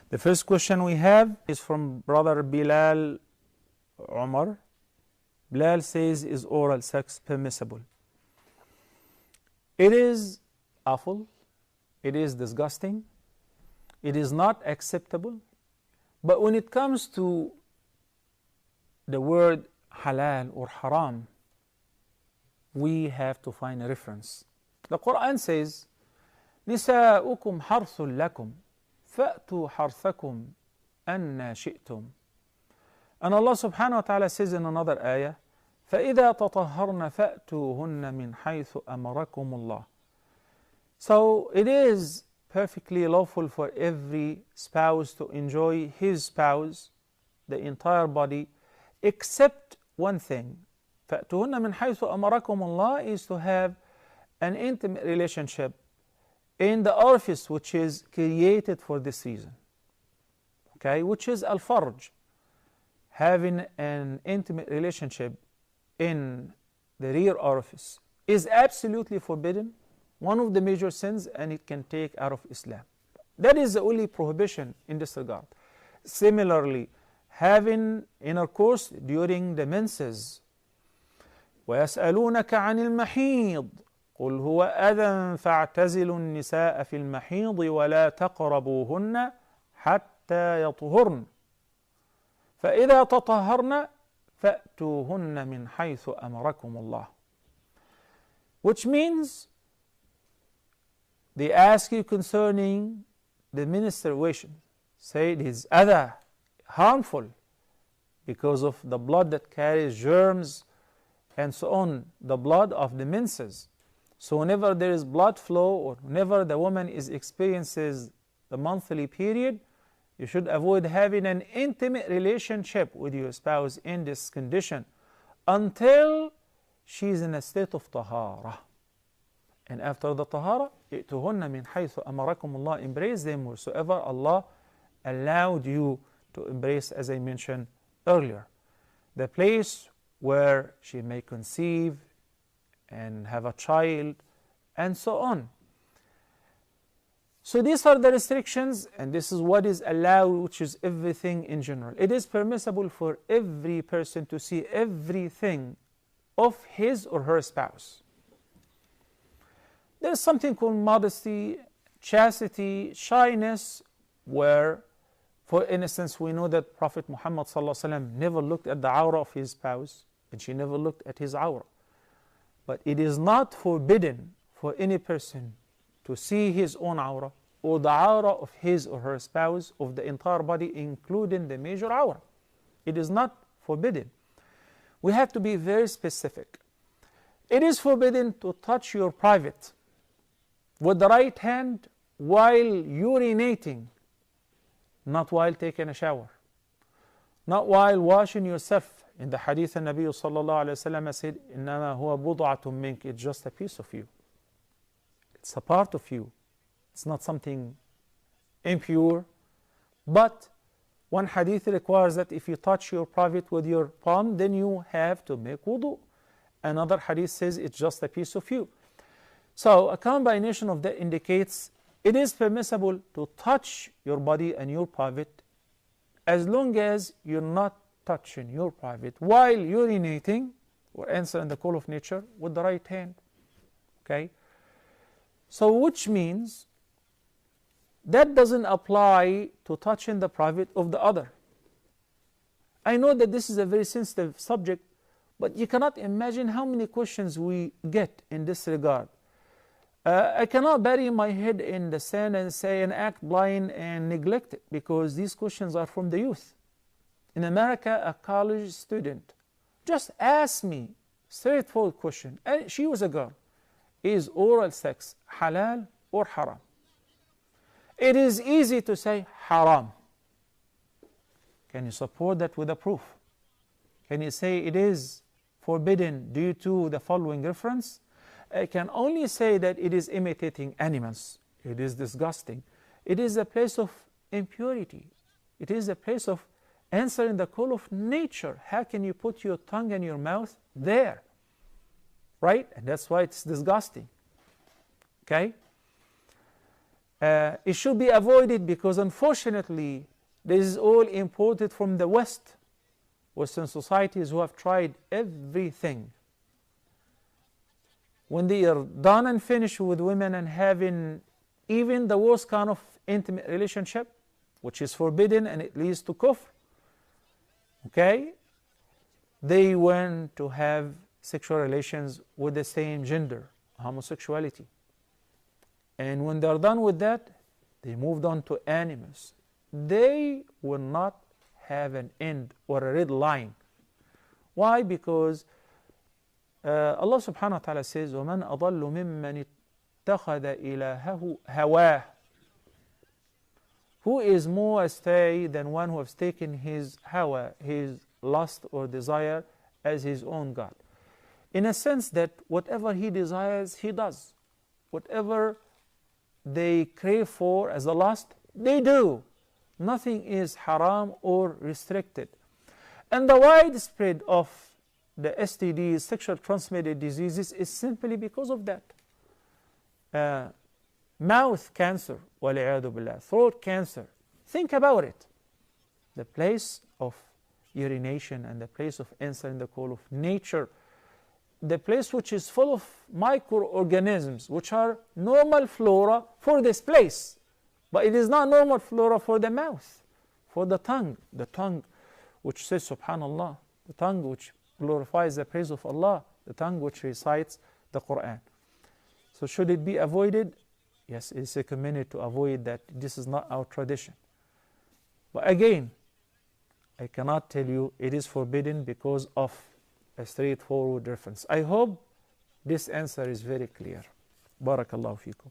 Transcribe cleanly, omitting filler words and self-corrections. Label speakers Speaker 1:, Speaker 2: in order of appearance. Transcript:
Speaker 1: The first question we have is from brother Bilal Umar. Bilal says, is oral sex permissible? It is awful, it is disgusting, it is not acceptable, but when it comes to the word halal or haram, we have to find a reference. The Quran says, نساؤكم حرث لكم فأتوا حرثكم أن شئتم. And Allah subhanahu wa ta'ala says in another ayah, فَإِذَا تَطَهَّرْنَ فَأْتُوهُنَّ مِنْ حَيْثُ أَمَرَكُمُ اللَّهُ. So it is perfectly lawful for every spouse to enjoy his spouse, the entire body, except one thing. فَأْتُوهُنَّ مِنْ حَيْثُ أَمَرَكُمُ اللَّهُ is to have an intimate relationship in the orifice which is created for this reason, okay, which is al-farj. Having an intimate relationship in the rear orifice is absolutely forbidden, one of the major sins, and it can take out of Islam. That is the only prohibition in this regard. Similarly, having intercourse during the menses. وَيَسْأَلُونَكَ عَنِ الْمَحِيضِ قُلْ هُوَ أَذًى فَاعْتَزِلُوا النِّسَاءَ فِي الْمَحِيضِ وَلَا تَقْرَبُوهُنَّ حَتَّى يَطْهُرْنَ فَإِذَا تَطَهَّرْنَ فَأْتُوهُنَّ مِنْ حَيْثُ أَمَرَكُمُ اللَّهُ. Which means they ask you concerning the menstruation. Say it is adha, harmful, because of the blood that carries germs and so on, the blood of the menses. So whenever there is blood flow, or whenever the woman experiences the monthly period, you should avoid having an intimate relationship with your spouse in this condition until she is in a state of tahara. And after the tahara, ائتُهُنَّ مِنْ حَيْثُ أَمَرَكُمُ اللَّهُ, embrace them wheresoever Allah allowed you to embrace, as I mentioned earlier. The place where she may conceive and have a child, and so on. So these are the restrictions, and this is what is allowed, which is everything in general. It is permissible for every person to see everything of his or her spouse. There is something called modesty, chastity, shyness, where, for instance, we know that Prophet Muhammad Salah never looked at the awrah of his spouse, and she never looked at his awrah. But it is not forbidden for any person to see his own awrah or the awrah of his or her spouse, of the entire body, including the major awrah. It is not forbidden. We have to be very specific. It is forbidden to touch your private with the right hand while urinating, not while taking a shower, not while washing yourself. In the hadith, the Nabi sallallahu alayhi wa sallam said, إِنَّمَا هُوَ بُضْعَةٌ مِّنْكَ. It's just a piece of you. It's a part of you. It's not something impure. But one hadith requires that if you touch your private with your palm, then you have to make wudu. Another hadith says it's just a piece of you. So a combination of that indicates it is permissible to touch your body and your private as long as you're not touching your private while urinating or answering the call of nature with the right hand. Okay? So which means that doesn't apply to touching the private of the other. I know that this is a very sensitive subject, but you cannot imagine how many questions we get in this regard. I cannot bury my head in the sand and say and act blind and neglect it, because these questions are from the youth. In America, a college student just asked me straightforward question, and she was a girl: is oral sex halal or haram? It is easy to say haram. Can you support that with a proof? Can you say it is forbidden due to the following reference? I can only say that it is imitating animals. It is disgusting. It is a place of impurity. It is a place of answering the call of nature. How can you put your tongue and your mouth there? Right? And that's why it's disgusting. Okay? It should be avoided because unfortunately this is all imported from the West, Western societies who have tried everything. When they are done and finished with women and having even the worst kind of intimate relationship, which is forbidden and it leads to kufr, okay, they went to have sexual relations with the same gender, homosexuality. And when they're done with that, they moved on to animals. They will not have an end or a red line. Why? Because Allah subhanahu wa ta'ala says, وَمَنْ أَضَلُّ مِمَّنِ اتَّخَذَ إِلَهَهُ هَوَاهُ. Who is more astray than one who has taken his hawa, his lust or desire, as his own God? In a sense that whatever he desires, he does. Whatever they crave for as a lust, they do. Nothing is haram or restricted. And the widespread of the STDs, sexual transmitted diseases, is simply because of that. Mouth cancer, وَالْعِيَاذُ بِاللَّهِ, throat cancer. Think about it. The place of urination and the place of answering the call of nature, the place which is full of microorganisms, which are normal flora for this place. But it is not normal flora for the mouth, for the tongue which says Subhanallah, the tongue which glorifies the praise of Allah, the tongue which recites the Quran. So should it be avoided? Yes, it is recommended to avoid that. This is not our tradition. But again, I cannot tell you it is forbidden because of a straightforward reference. I hope this answer is very clear. Barakallahu feekum.